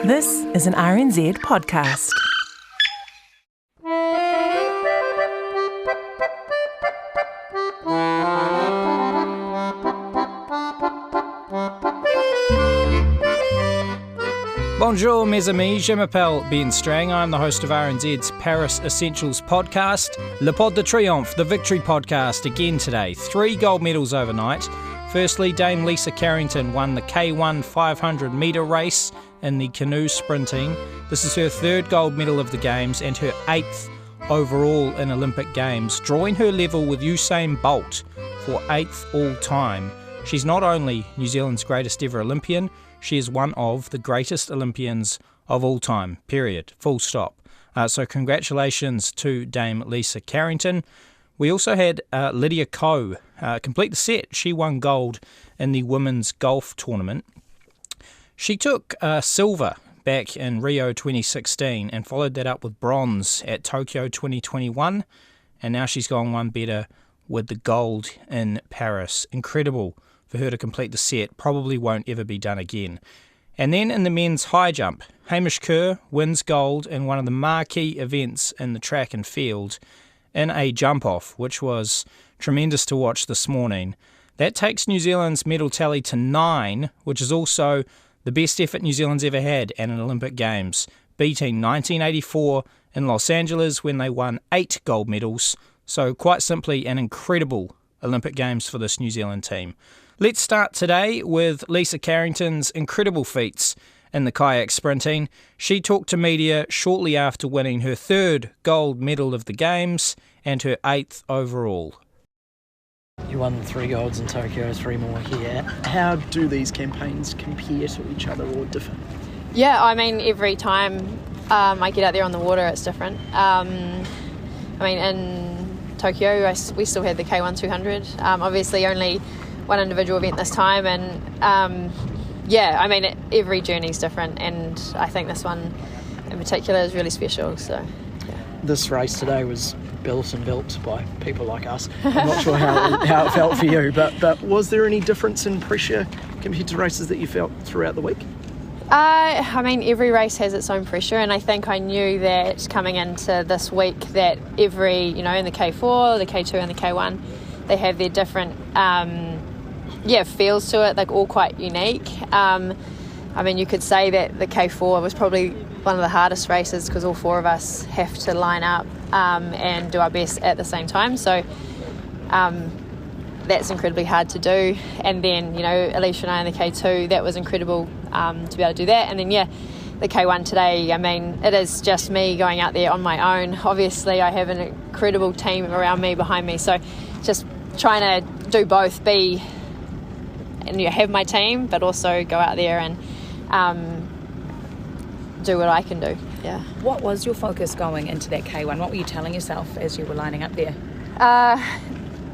This is an RNZ podcast. Bonjour, mes amis, je m'appelle Ben Strang. I'm the host of RNZ's Paris Essentials podcast, Le Pod de Triomphe, the Victory podcast, again today. 3 gold medals overnight. Firstly, Dame Lisa Carrington won the K1 500 metre race in the canoe sprinting. This is her 3rd gold medal of the Games and her 8th overall in Olympic Games, drawing her level with Usain Bolt for 8th all time. She's not only New Zealand's greatest ever Olympian, she is one of the greatest Olympians of all time, period, full stop. So congratulations to Dame Lisa Carrington. We also had Lydia complete the set. She won gold in the women's golf tournament. She took silver back in Rio 2016 and followed that up with bronze at Tokyo 2021. And now she's gone one better with the gold in Paris. Incredible for her to complete the set. Probably won't ever be done again. And then in the men's high jump, Hamish Kerr wins gold in one of the marquee events in the track and field in a jump-off, which was tremendous to watch this morning. That takes New Zealand's medal tally to 9, which is also the best effort New Zealand's ever had at an Olympic Games, beating 1984 in Los Angeles when they won 8 gold medals. So quite simply an incredible Olympic Games for this New Zealand team. Let's start today with Lisa Carrington's incredible feats in the kayak sprinting. She talked to media shortly after winning her 3rd gold medal of the Games and her 8th overall. You won 3 golds in Tokyo, 3 more here. How do these campaigns compare to each other or differ? Yeah, I mean, every time I get out there on the water, it's different. In Tokyo, we still had the K1 200. Obviously, only one individual event this time, and every journey's different, and I think this one in particular is really special. So, yeah. This race today was built by people like us. I'm not sure how it felt for you, but was there any difference in pressure compared to races that you felt throughout the week? Every race has its own pressure, and I think I knew that coming into this week that every, in the K4, the K2 and the K1, they have their different feels to it, like all quite unique. You could say that the K4 was probably one of the hardest races because all 4 of us have to line up and do our best at the same time. So that's incredibly hard to do. And then, Alicia and I in the K2, that was incredible to be able to do that. And then, the K1 today, it is just me going out there on my own. Obviously, I have an incredible team around me, behind me. So just trying to do both, have my team, but also go out there and do what I can do. Yeah. What was your focus going into that K1? What were you telling yourself as you were lining up there?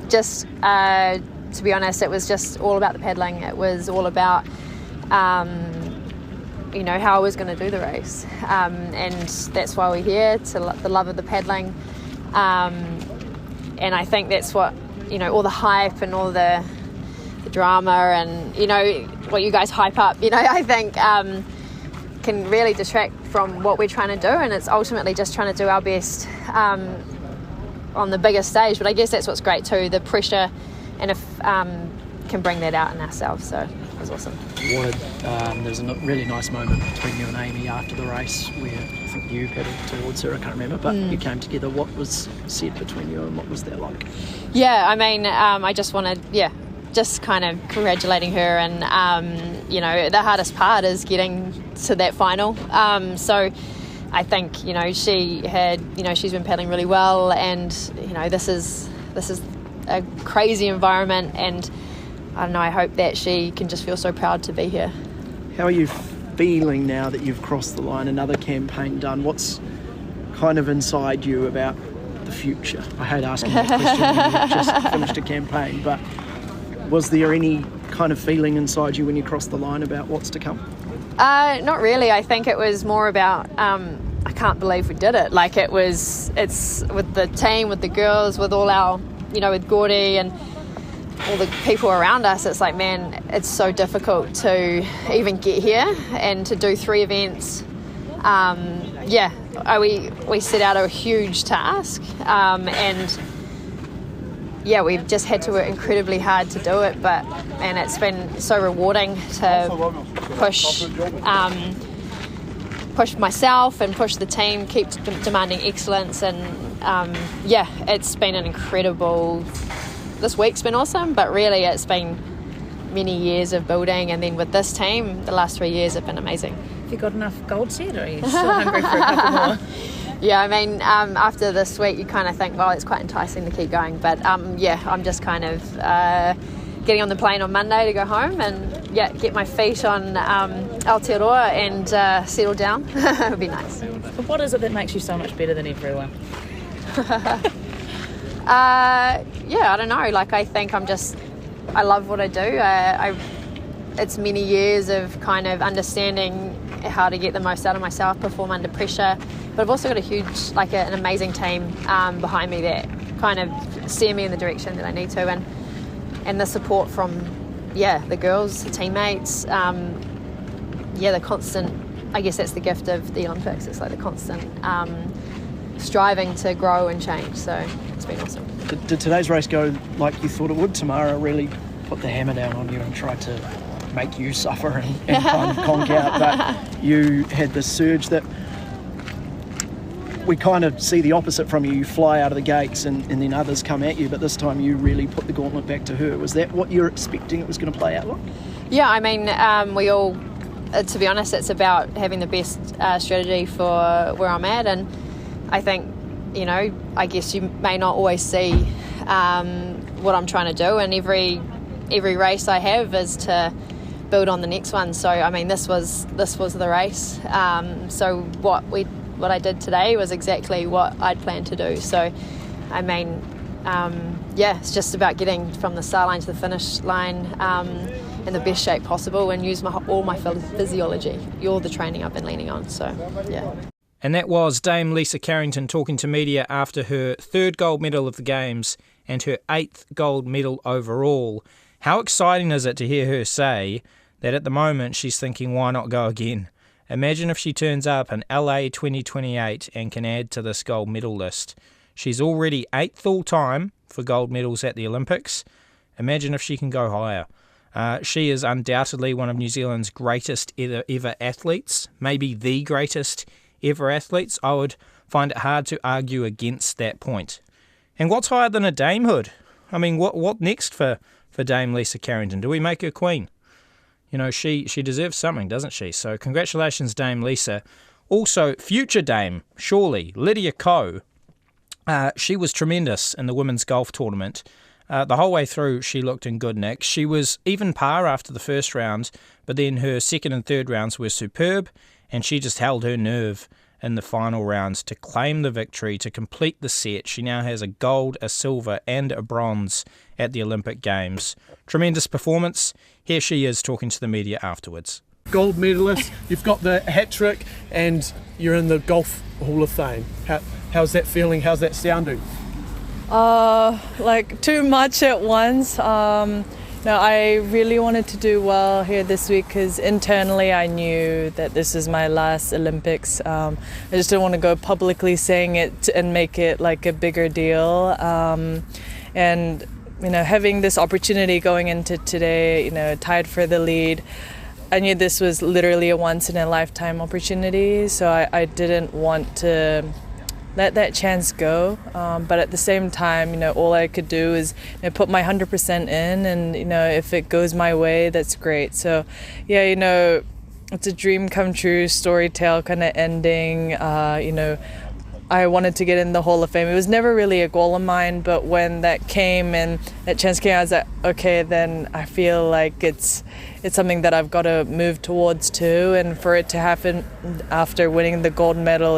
To be honest, it was just all about the paddling. It was all about, how I was going to do the race. And that's why we're here, the love of the paddling. And I think that's what, all the hype and all the drama and, what you guys hype up, I think can really detract from what we're trying to do. And it's ultimately just trying to do our best on the biggest stage. But I guess that's what's great too, the pressure, and if can bring that out in ourselves. So it was awesome. There's a really nice moment between you and Amy after the race where I think you paddled towards her, I can't remember, but you came together. What was said between you and what was that like? Yeah, I just wanted, just kind of congratulating her, and the hardest part is getting to that final. So I think she's been paddling really well, and this is a crazy environment, and I don't know, I hope that she can just feel so proud to be here. How are you feeling now that you've crossed the line, another campaign done? What's kind of inside you about the future? I hate asking that question when you've just finished a campaign, but was there any kind of feeling inside you when you crossed the line about what's to come? Not really. I think it was more about I can't believe we did it. Like it's with the team, with the girls, with all our, with Gordy and all the people around us, it's like, man, it's so difficult to even get here and to do 3 events. We set out a huge task, and we've just had to work incredibly hard to do it, and it's been so rewarding to push myself and push the team, keep demanding excellence, and it's been an incredible. This week's been awesome, but really it's been many years of building, and then with this team, the last 3 years have been amazing. Have you got enough golds yet, or are you still hungry for a couple more? Yeah, I mean, after this week, you kind of think, well, it's quite enticing to keep going, but I'm just kind of getting on the plane on Monday to go home and get my feet on Aotearoa and settle down. It would be nice. But what is it that makes you so much better than everyone? I don't know. Like, I think I love what I do. It's many years of kind of understanding how to get the most out of myself, perform under pressure. But I've also got a huge, an amazing team behind me that kind of steer me in the direction that I need to. And the support from, the girls, the teammates, the constant, I guess that's the gift of the Olympics. It's like the constant striving to grow and change. So it's been awesome. Did today's race go like you thought it would? Tamara really put the hammer down on you and tried to make you suffer and kind of conk out, but you had this surge that we kind of see the opposite from you. You fly out of the gates and then others come at you, but this time you really put the gauntlet back to her. Was that what you're expecting it was going to play out like? Yeah, I mean, we all, to be honest, it's about having the best strategy for where I'm at, and I think, I guess you may not always see what I'm trying to do, and every race I have is to build on the next one. So I mean, this was the race. So what I did today was exactly what I'd planned to do. So I mean, it's just about getting from the start line to the finish line in the best shape possible and use all my physiology, all the training I've been leaning on. So yeah. And that was Dame Lisa Carrington talking to media after her 3rd gold medal of the Games and her 8th gold medal overall. How exciting is it to hear her say that at the moment she's thinking, why not go again? Imagine if she turns up in LA 2028 and can add to this gold medal list. She's already 8th all-time for gold medals at the Olympics. Imagine if she can go higher. She is undoubtedly one of New Zealand's greatest ever athletes, maybe the greatest ever athletes. I would find it hard to argue against that point. And what's higher than a damehood? I mean, what next for Dame Lisa Carrington? Do we make her queen? She deserves something, doesn't she? So congratulations, Dame Lisa. Also, future Dame, surely, Lydia Ko. She was tremendous in the women's golf tournament. The whole way through, she looked in good nick. She was even par after the first round, but then her second and third rounds were superb, and she just held her nerve in the final rounds to claim the victory, to complete the set. She now has a gold, a silver, and a bronze at the Olympic Games. Tremendous performance. Here she is talking to the media afterwards. Gold medalist, you've got the hat-trick, and you're in the Golf Hall of Fame. How's that feeling? How's that sounding? Too much at once. No, I really wanted to do well here this week because internally I knew that this is my last Olympics. I just didn't want to go publicly saying it and make it like a bigger deal. And having this opportunity going into today, tied for the lead, I knew this was literally a once-in-a-lifetime opportunity, so I didn't want to let that chance go. But at the same time, all I could do is put my 100% in, and if it goes my way, that's great. So yeah, it's a dream come true, story tale kind of ending. I wanted to get in the Hall of Fame. It was never really a goal of mine, but when that came and that chance came, I was like, okay, then I feel like it's something that I've got to move towards too. And for it to happen after winning the gold medal,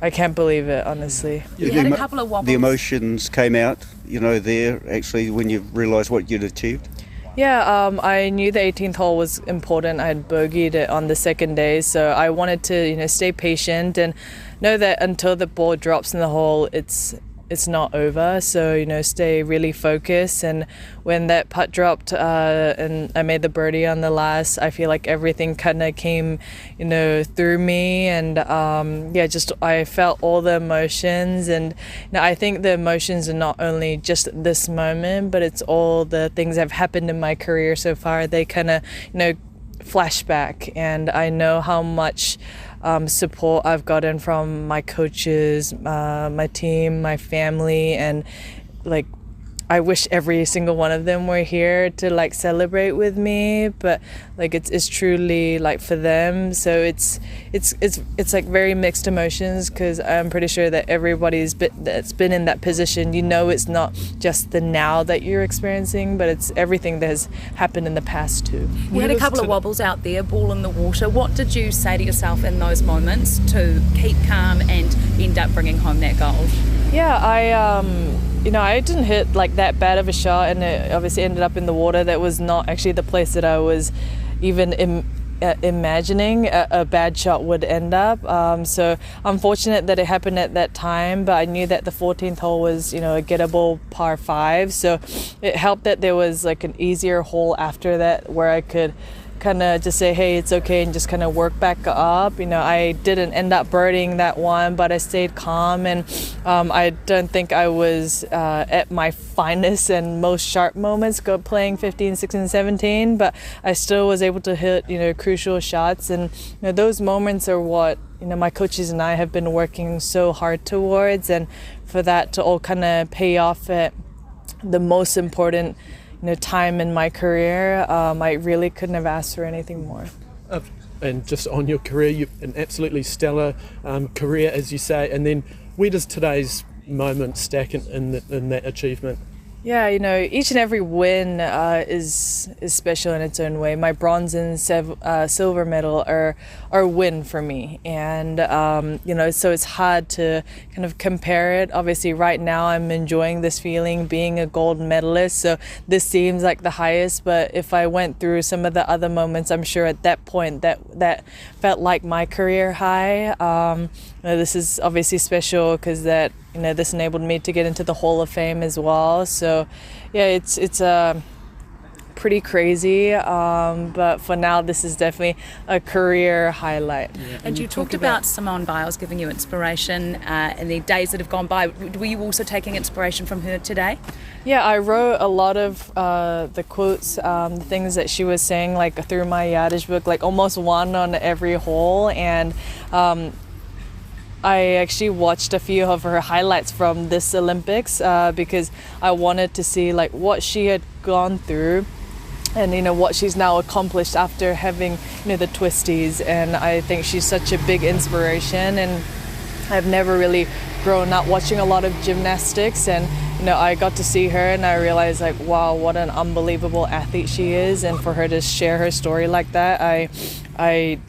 I can't believe it, honestly. You had a couple of wobbles. The emotions came out, there actually when you realised what you'd achieved. Yeah, I knew the 18th hole was important. I had bogeyed it on the second day, so I wanted to, stay patient and know that until the ball drops in the hole, it's it's not over. So, stay really focused. And when that putt dropped and I made the birdie on the last, I feel like everything kind of came, through me. And I felt all the emotions. And I think the emotions are not only just this moment, but it's all the things that have happened in my career so far. They kind of, flashback, and I know how much support I've gotten from my coaches, my team, my family, and I wish every single one of them were here to celebrate with me, but it's truly for them. So it's very mixed emotions, because I'm pretty sure that that's been in that position, it's not just the now that you're experiencing, but it's everything that has happened in the past too. You had a couple of wobbles out there, ball in the water. What did you say to yourself in those moments to keep calm and end up bringing home that gold? Yeah, I didn't hit that bad of a shot, and it obviously ended up in the water. That was not actually the place that I was even imagining a bad shot would end up. So I'm fortunate that it happened at that time, but I knew that the 14th hole was, a gettable par 5. So it helped that there was an easier hole after that where I could kind of just say, hey, it's okay, and just kind of work back up. I didn't end up birdieing that one, but I stayed calm, and I don't think I was at my finest and most sharp moments playing 15, 16, 17, but I still was able to hit, crucial shots, and those moments are what my coaches and I have been working so hard towards, and for that to all kind of pay off at the most important time in my career, I really couldn't have asked for anything more. And just on your career, you've an absolutely stellar career, as you say, and then where does today's moment stack in that achievement? Yeah, each and every win is special in its own way. My bronze and silver medal are a win for me, and so it's hard to kind of compare it. Obviously, right now I'm enjoying this feeling, being a gold medalist. So this seems like the highest, but if I went through some of the other moments, I'm sure at that point that felt like my career high. This is obviously special because this enabled me to get into the Hall of Fame as well. So yeah, it's pretty crazy, but for now this is definitely a career highlight. Yeah. And you talked about Simone Biles giving you inspiration in the days that have gone by. Were you also taking inspiration from her today? Yeah, I wrote a lot of the quotes, the things that she was saying through my yardage book, almost one on every hole, and I actually watched a few of her highlights from this Olympics because I wanted to see what she had gone through and what she's now accomplished after having the twisties. And I think she's such a big inspiration, and I've never really grown up watching a lot of gymnastics, and I got to see her and I realized wow, what an unbelievable athlete she is, and for her to share her story like that, I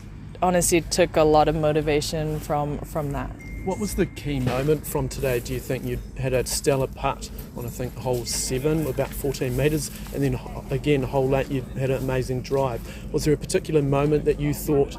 honestly took a lot of motivation from that. What was the key moment from today? Do you think you had a stellar putt on, I think, hole 7, about 14 metres, and then again, hole 8, you had an amazing drive. Was there a particular moment that you thought,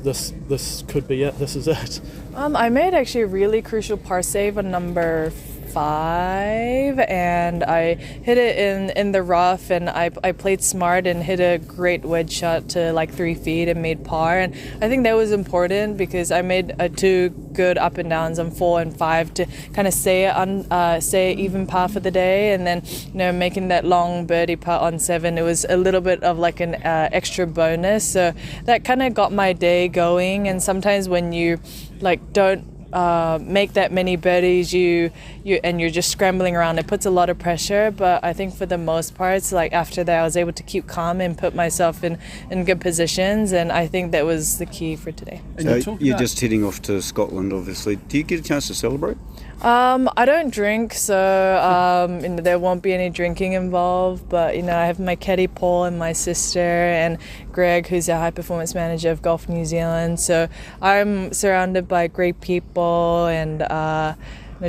this could be it, this is it? I made actually a really crucial par save on number 5, and I hit it in the rough, and I played smart and hit a great wedge shot to 3 feet and made par. And I think that was important because I made 2 good up and downs on 4 and 5 to kind of say even par for the day, and then making that long birdie putt on 7, it was a little bit of an extra bonus, so that kind of got my day going. And sometimes when you don't make that many birdies, you're just scrambling around, it puts a lot of pressure. But I think for the most part, after that, I was able to keep calm and put myself in good positions, and I think that was the key for today. So you're just heading off to Scotland, obviously. Do you get a chance to celebrate? I don't drink, so there won't be any drinking involved, but I have my caddy Paul and my sister and Greg, who's a high performance manager of Golf New Zealand, so I'm surrounded by great people, and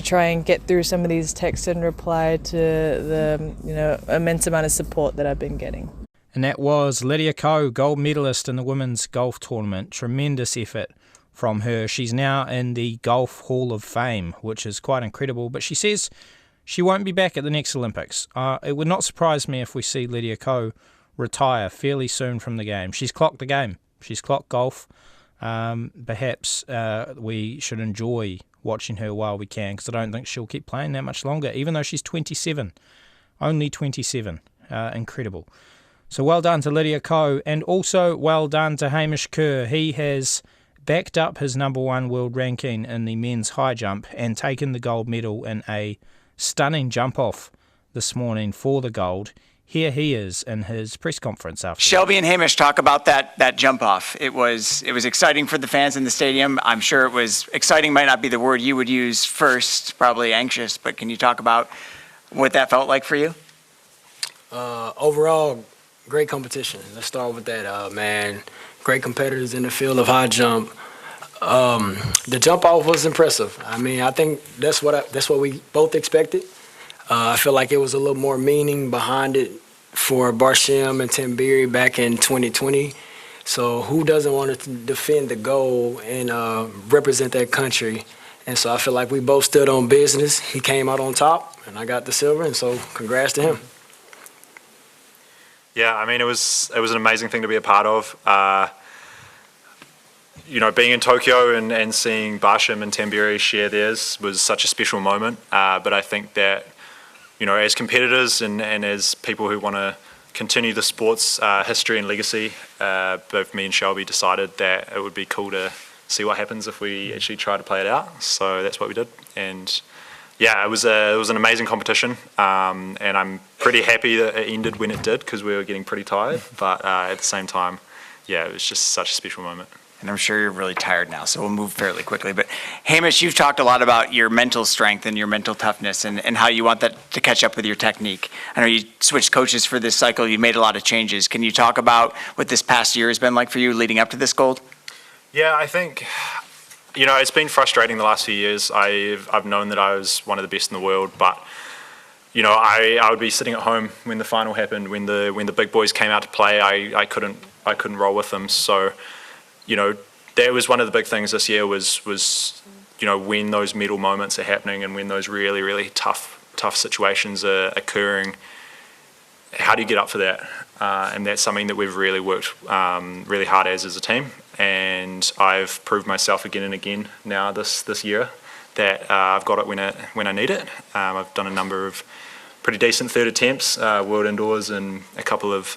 try and get through some of these texts and reply to the immense amount of support that I've been getting. And that was Lydia Carrington, gold medalist in the women's golf tournament. Tremendous effort from her. She's now in the Golf Hall of Fame, which is quite incredible, but she says she won't be back at the next Olympics. It would not surprise me if we see Lydia Ko retire fairly soon from the game. She's clocked the game. She's clocked golf. Perhaps we should enjoy watching her while we can, because I don't think she'll keep playing that much longer, even though she's 27. Only 27. Incredible. So well done to Lydia Ko, and also well done to Hamish Kerr. He has backed up his number 1 world ranking in the men's high jump and taken the gold medal in a stunning jump-off this morning for the gold. Here he is in his press conference after. Shelby and Hamish, talk about that jump off. It was exciting for the fans in the stadium. I'm sure it was exciting, might not be the word you would use first, probably anxious, but can you talk about what that felt like for you? Overall, great competition. Let's start with that, man. Great competitors in the field of high jump. The jump off was impressive. I mean, I think that's what we both expected. I feel like it was a little more meaning behind it for Barsham and Tambiri back in 2020. So who doesn't want to defend the gold and represent that country? And so I feel like we both stood on business. He came out on top, and I got the silver, and so congrats to him. Yeah, I mean, it was an amazing thing to be a part of. Being in Tokyo and seeing Barsham and Tambiri share theirs was such a special moment. But I think that, as competitors and as people who want to continue the sport's history and legacy, both me and Shelby decided that it would be cool to see what happens if we actually try to play it out. So that's what we did. And yeah, it was an amazing competition, and I'm pretty happy that it ended when it did, because we were getting pretty tired. But at the same time, yeah, it was just such a special moment. And I'm sure you're really tired now, so we'll move fairly quickly. But Hamish, you've talked a lot about your mental strength and your mental toughness and how you want that to catch up with your technique. I know you switched coaches for this cycle. You made a lot of changes. Can you talk about what this past year has been like for you leading up to this gold? Yeah, I think, it's been frustrating the last few years. I've known that I was one of the best in the world, but, I would be sitting at home when the final happened, when the big boys came out to play. I couldn't roll with them. So, that was one of the big things this year was when those medal moments are happening and when those really, really tough situations are occurring, how do you get up for that? And that's something that we've really worked really hard as a team. And I've proved myself again and again now this year that I've got it when I need it. I've done a number of pretty decent third attempts, World Indoors, and a couple of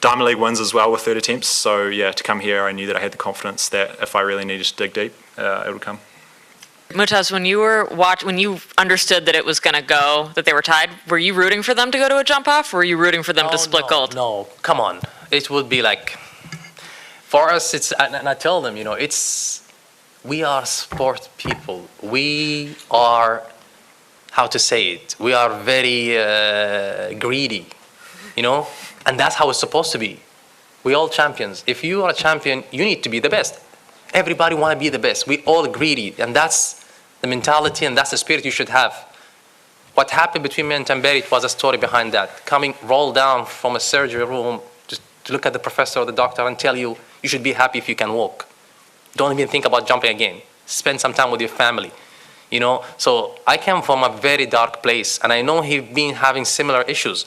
Dame League wins as well with third attempts. So yeah, to come here, I knew that I had the confidence that if I really needed to dig deep, it would come. Mutaz, when you understood that it was going to go, that they were tied, were you rooting for them to go to a jump off, or were you rooting for them to split gold? No, come on. It would be like, for us, and I tell them, we are sport people. We are, how to say it, we are very greedy, and that's how it's supposed to be. We all champions. If you are a champion, you need to be the best. Everybody want to be the best. We all greedy, and that's the mentality and that's the spirit you should have. What happened between me and Tamberi, it was a story behind that. Roll down from a surgery room just to look at the professor or the doctor and tell you should be happy if you can walk. Don't even think about jumping again. Spend some time with your family. So I came from a very dark place, and I know he's been having similar issues.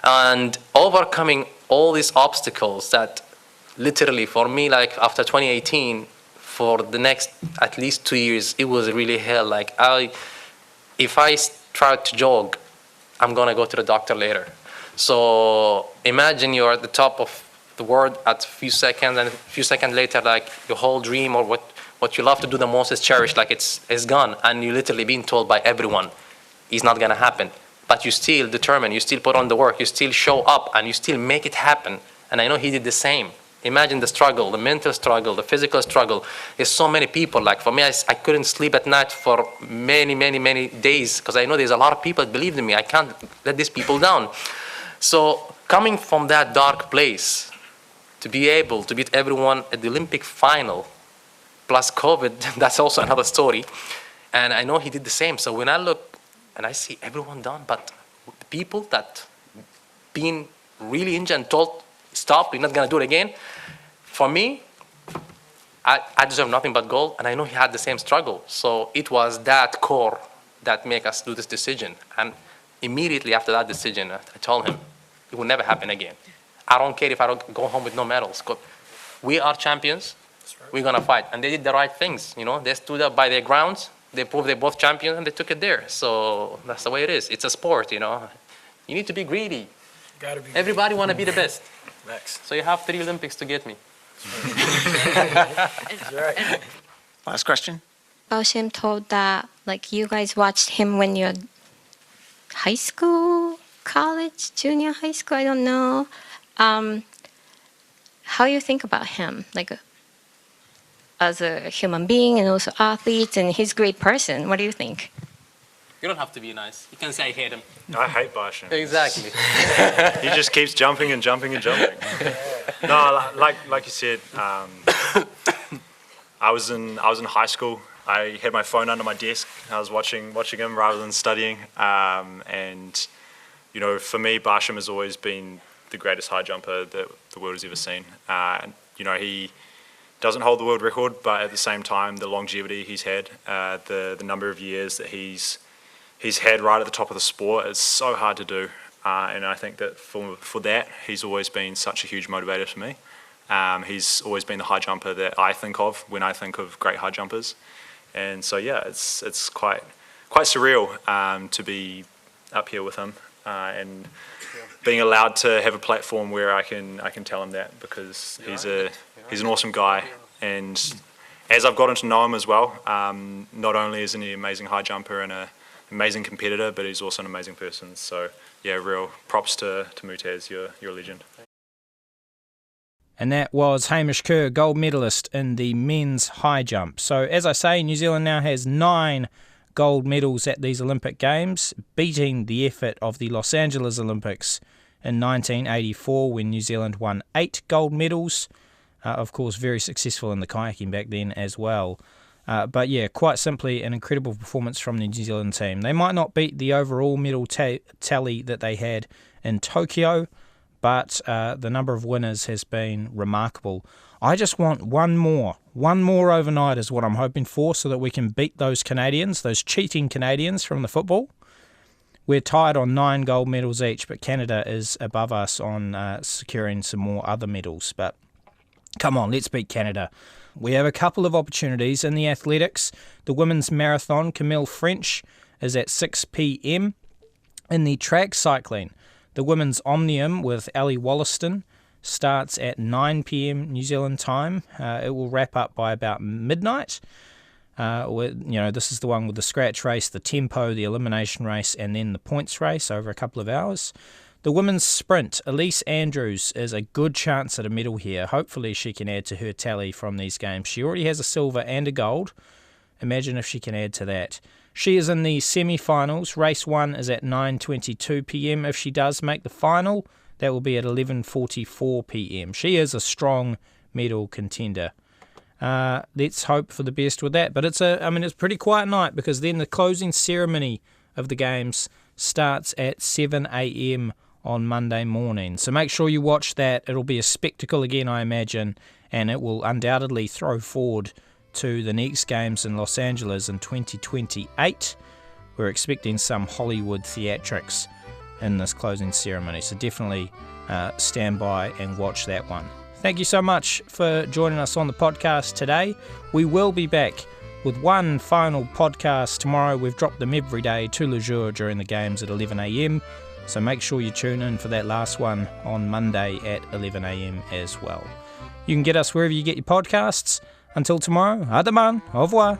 And overcoming all these obstacles that literally for me, like after 2018, for the next at least 2 years, it was really hell. Like if I try to jog, I'm gonna go to the doctor later. So imagine you're at the top of the world at a few seconds, and a few seconds later, like your whole dream or what you love to do the most is cherished, like it's gone, and you're literally being told by everyone it's not gonna happen. But you still determined, you still put on the work, you still show up, and you still make it happen. And I know he did the same. Imagine the struggle, the mental struggle, the physical struggle. There's so many people. Like for me, I couldn't sleep at night for many days because I know there's a lot of people that believe in me. I can't let these people down. So coming from that dark place, to be able to beat everyone at the Olympic final, plus COVID, that's also another story. And I know he did the same. So when I look and I see everyone done, but the people that been really injured and told, stop, you're not gonna do it again. For me, I deserve nothing but gold, and I know he had the same struggle. So it was that core that made us do this decision. And immediately after that decision, I told him, it will never happen again. I don't care if I don't go home with no medals. 'Cause we are champions. We're going to fight. And they did the right things. You know, they stood up by their grounds. They proved they're both champions, and they took it there. So that's the way it is. It's a sport, you know. You need to be greedy. Gotta be. Everybody want to be the best. Max. So you have 3 Olympics to get me. Last question. Bashim told that like you guys watched him when you're high school, college, junior high school, I don't know. How you think about him, like as a human being and also athlete, and he's a great person. What do you think? You don't have to be nice. You can say I hate him. I hate Basham. Exactly. He just keeps jumping and jumping and jumping. No, like you said, I was in high school. I had my phone under my desk. I was watching him rather than studying. And you know, for me, Basham has always been the greatest high jumper that the world has ever seen. You know, he doesn't hold the world record, but at the same time, the longevity he's had, the number of years that he's had right at the top of the sport is so hard to do. And I think that for that, he's always been such a huge motivator for me. He's always been the high jumper that I think of when I think of great high jumpers. And so yeah, it's quite surreal to be up here with him and being allowed to have a platform where I can tell him that, because he's an awesome guy. And as I've gotten to know him as well, not only is he an amazing high jumper and an amazing competitor, but he's also an amazing person. So yeah, real props to Mutaz, you're a legend. And that was Hamish Kerr, gold medalist in the men's high jump. So as I say, New Zealand now has 9 gold medals at these Olympic Games, beating the effort of the Los Angeles Olympics in 1984 when New Zealand won 8 gold medals. Of course, very successful in the kayaking back then as well. But yeah, quite simply an incredible performance from the New Zealand team. They might not beat the overall medal tally that they had in Tokyo, but the number of winners has been remarkable. I just want one more overnight is what I'm hoping for, so that we can beat those Canadians, those cheating Canadians from the football. We're tied on 9 gold medals each, but Canada is above us on securing some more other medals. But come on, let's beat Canada. We have a couple of opportunities in the athletics. The women's marathon, Camille French, is at 6 p.m. In the track cycling, the women's Omnium with Ali Wollaston starts at 9 p.m. New Zealand time. It will wrap up by about midnight. This is the one with the scratch race, the tempo, the elimination race, and then the points race over a couple of hours. The women's sprint, Elise Andrews is a good chance at a medal here. Hopefully she can add to her tally from these games. She already has a silver and a gold. Imagine if she can add to that. She is in the semi-finals. Race 1 is at 9:22 p.m. If she does make the final, that will be at 11:44 p.m. She is a strong medal contender. Let's hope for the best with that. But it's a pretty quiet night, because then the closing ceremony of the games starts at 7 a.m. on Monday morning. So make sure you watch that. It'll be a spectacle again, I imagine, and it will undoubtedly throw forward to the next games in Los Angeles in 2028. We're expecting some Hollywood theatrics in this closing ceremony, so definitely stand by and watch that one. Thank you so much for joining us on the podcast today. We will be back with one final podcast tomorrow. We've dropped them every day to le jour during the games at 11 a.m, so make sure you tune in for that last one on Monday at 11 a.m. as well. You can get us wherever you get your podcasts. Until tomorrow, Adaman, au revoir.